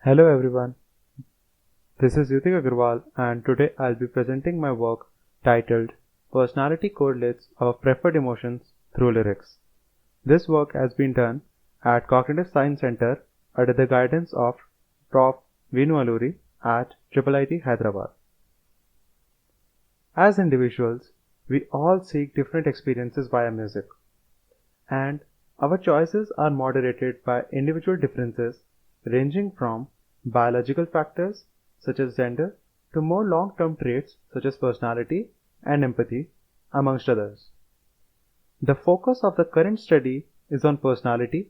Hello everyone, this is Yutik Agarwal and today I'll be presenting my work titled Personality Correlates of Preferred Emotions Through Lyrics. This work has been done at Cognitive Science Center under the guidance of Prof. Vinu Alluri at IIIT Hyderabad. As individuals, we all seek different experiences via music, and our choices are moderated by individual differences ranging from biological factors such as gender to more long-term traits such as personality and empathy, amongst others. The focus of the current study is on personality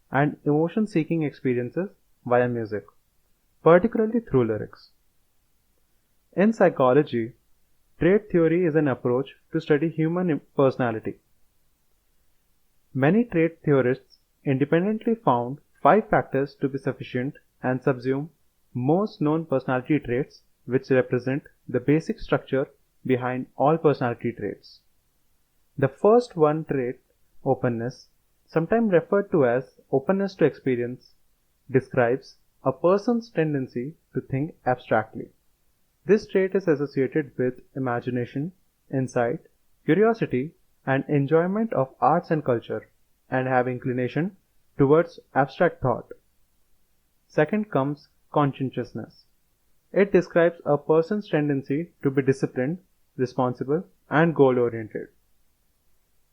and emotion-seeking experiences via music, particularly through lyrics. In psychology, trait theory is an approach to study human personality. Many trait theorists independently found five factors to be sufficient and subsume most known personality traits which represent the basic structure behind all personality traits. The first one trait, openness, sometimes referred to as openness to experience, describes a person's tendency to think abstractly. This trait is associated with imagination, insight, curiosity, and enjoyment of arts and culture, and have inclination towards abstract thought. Second comes conscientiousness. It describes a person's tendency to be disciplined, responsible, and goal-oriented.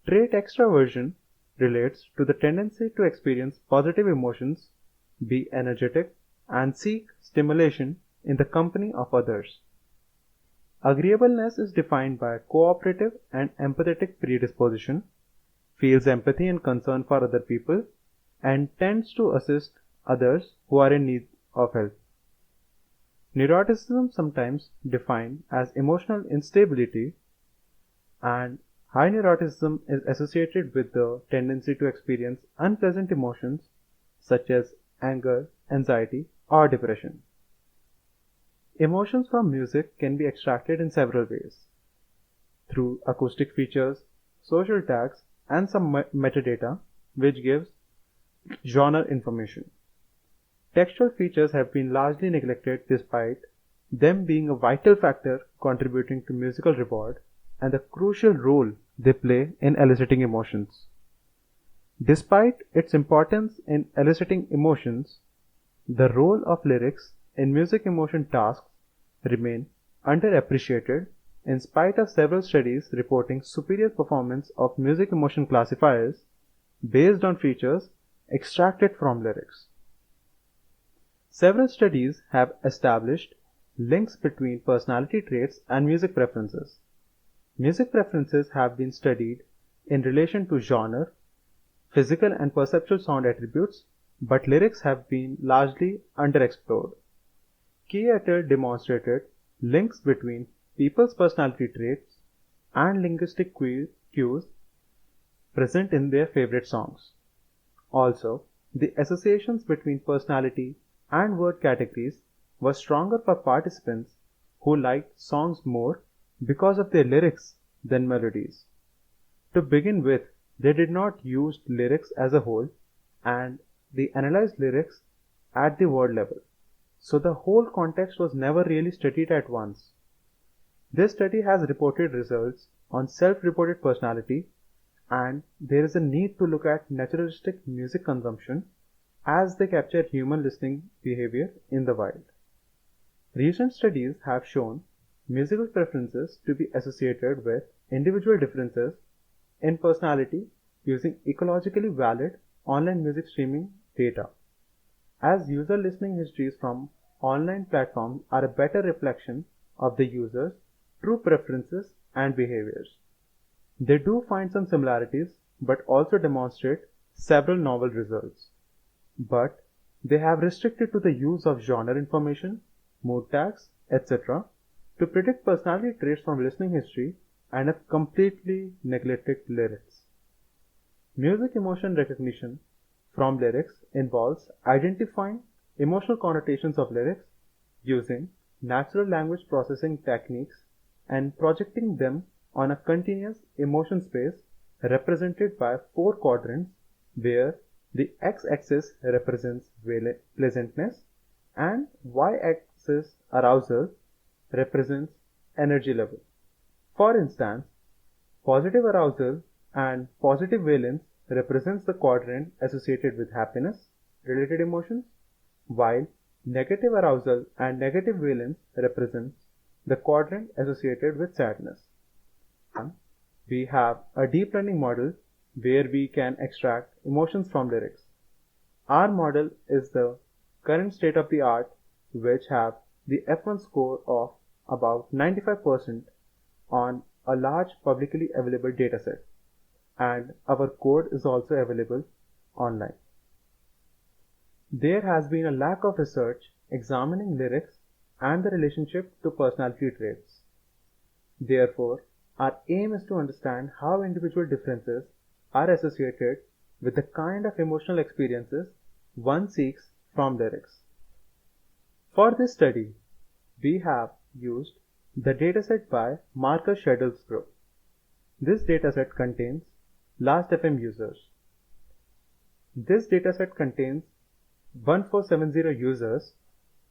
Trait extraversion relates to the tendency to experience positive emotions, be energetic, and seek stimulation in the company of others. Agreeableness is defined by cooperative and empathetic predisposition, feels empathy and concern for other people, and tends to assist others who are in need of help. Neuroticism, sometimes defined as emotional instability, and high neuroticism is associated with the tendency to experience unpleasant emotions such as anger, anxiety, or depression. Emotions from music can be extracted in several ways: through acoustic features, social tags, and some metadata, which gives genre information. Textual features have been largely neglected despite them being a vital factor contributing to musical reward and the crucial role they play in eliciting emotions. Despite its importance in eliciting emotions, the role of lyrics in music emotion tasks remain underappreciated in spite of several studies reporting superior performance of music emotion classifiers based on features extracted from lyrics. Several studies have established links between personality traits and music preferences. Music preferences have been studied in relation to genre, physical and perceptual sound attributes, but lyrics have been largely underexplored. Key et al. Demonstrated links between people's personality traits and linguistic cues present in their favorite songs. Also, the associations between personality and word categories were stronger for participants who liked songs more because of their lyrics than melodies. To begin with, they did not use lyrics as a whole, and they analyzed lyrics at the word level. So the whole context was never really studied at once. This study has reported results on self-reported personality, and there is a need to look at naturalistic music consumption as they capture human listening behavior in the wild. Recent studies have shown musical preferences to be associated with individual differences in personality using ecologically valid online music streaming data, as user listening histories from online platforms are a better reflection of the user's true preferences and behaviors. They do find some similarities but also demonstrate several novel results. But they have restricted to the use of genre information, mood tags, etc. to predict personality traits from listening history and have completely neglected lyrics. Music emotion recognition from lyrics involves identifying emotional connotations of lyrics using natural language processing techniques and projecting them on a continuous emotion space represented by four quadrants where the x-axis represents pleasantness and y-axis arousal represents energy level. For instance, positive arousal and positive valence represents the quadrant associated with happiness related emotions, while negative arousal and negative valence represents the quadrant associated with sadness. We have a deep learning model where we can extract emotions from lyrics. Our model is the current state of the art, which have the F1 score of about 95% on a large publicly available dataset, and our code is also available online. There has been a lack of research examining lyrics and the relationship to personality traits. Therefore, our aim is to understand how individual differences are associated with the kind of emotional experiences one seeks from lyrics. For this study, we have used the dataset by Marcus Schedel's group. This dataset contains Last.fm users. This dataset contains 1470 users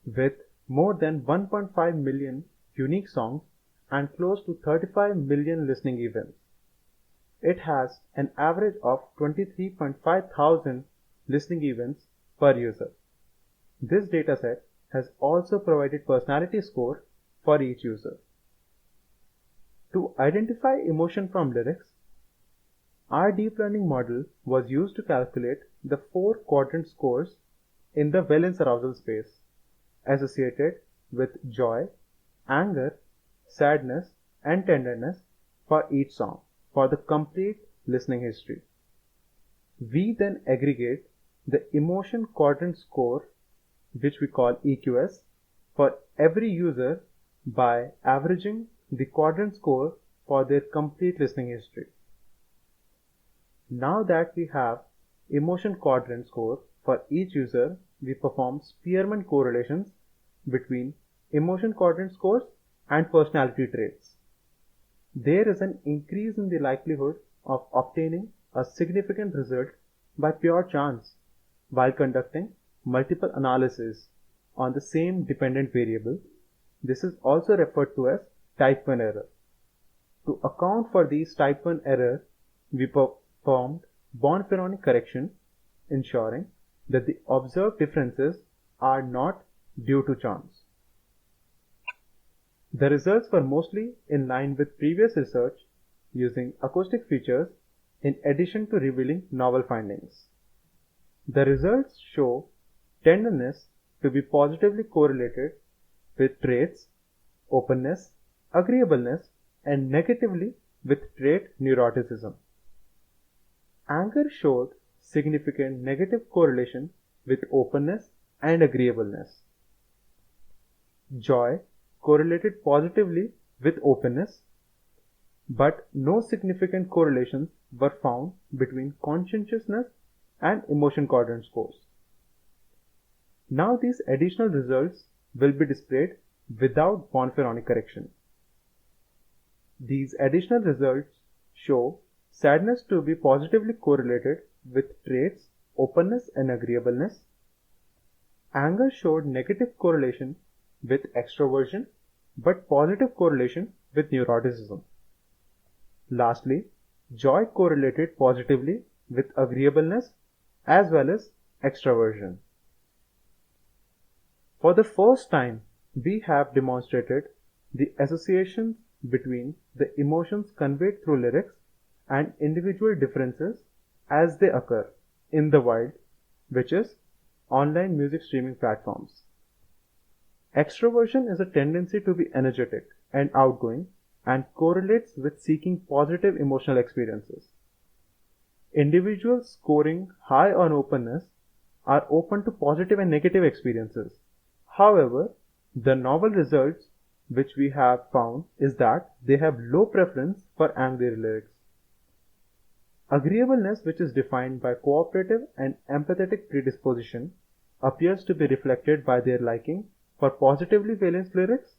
with more than 1.5 million unique songs and close to 35 million listening events. It has an average of 23.5 thousand listening events per user. This dataset has also provided personality score for each user. To identify emotion from lyrics, our deep learning model was used to calculate the 4 quadrant scores in the valence arousal space associated with joy, anger, sadness, and tenderness for each song for the complete listening history. We then aggregate the emotion quadrant score, which we call EQS, for every user by averaging the quadrant score for their complete listening history. Now that we have emotion quadrant score for each user, we perform Spearman correlations between emotion quadrant scores and personality traits. There is an increase in the likelihood of obtaining a significant result by pure chance while conducting multiple analyses on the same dependent variable. This is also referred to as type 1 error. To account for these type 1 error, we performed Bonferroni correction, ensuring that the observed differences are not due to chance. The results were mostly in line with previous research using acoustic features in addition to revealing novel findings. The results show tenderness to be positively correlated with traits, openness, agreeableness, and negatively with trait neuroticism. Anger showed significant negative correlation with openness and agreeableness. Joy correlated positively with openness, but no significant correlations were found between conscientiousness and emotion quadrant scores. Now these additional results will be displayed without Bonferroni correction. These additional results show sadness to be positively correlated with traits, openness and agreeableness. Anger showed negative correlation with extroversion, but positive correlation with neuroticism. Lastly, joy correlated positively with agreeableness as well as extroversion. For the first time, we have demonstrated the associations between the emotions conveyed through lyrics and individual differences as they occur in the wild, which is online music streaming platforms. Extroversion is a tendency to be energetic and outgoing and correlates with seeking positive emotional experiences. Individuals scoring high on openness are open to positive and negative experiences. However, the novel results which we have found is that they have low preference for angry lyrics. Agreeableness, which is defined by cooperative and empathetic predisposition, appears to be reflected by their liking for positively valenced lyrics,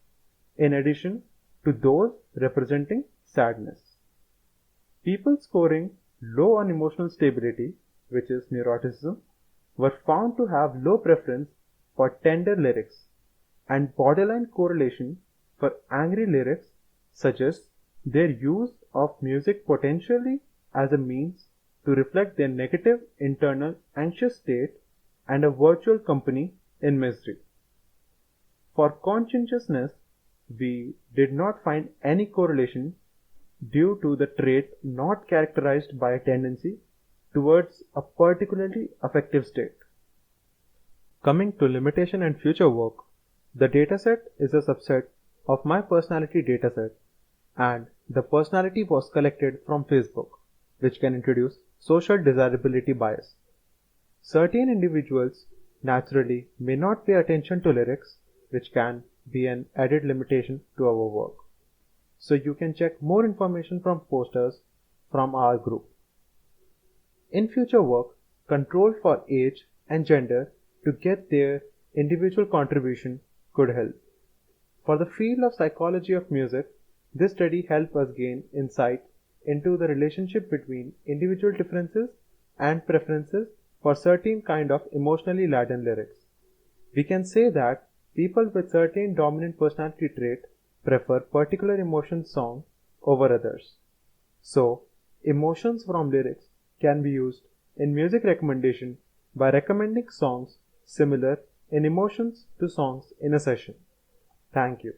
in addition to those representing sadness. People scoring low on emotional stability, which is neuroticism, were found to have low preference for tender lyrics, and borderline correlation for angry lyrics suggests their use of music potentially as a means to reflect their negative internal anxious state and a virtual company in misery. For conscientiousness, we did not find any correlation due to the trait not characterized by a tendency towards a particularly affective state. Coming to limitation and future work, the dataset is a subset of my personality dataset, and the personality was collected from Facebook, which can introduce social desirability bias. Certain individuals naturally may not pay attention to lyrics, which can be an added limitation to our work. So you can check more information from posters from our group. In future work, control for age and gender to get their individual contribution could help. For the field of psychology of music, this study helped us gain insight into the relationship between individual differences and preferences for certain kind of emotionally laden lyrics. We can say that people with certain dominant personality trait prefer particular emotion song over others. So, emotions from lyrics can be used in music recommendation by recommending songs similar in emotions to songs in a session. Thank you.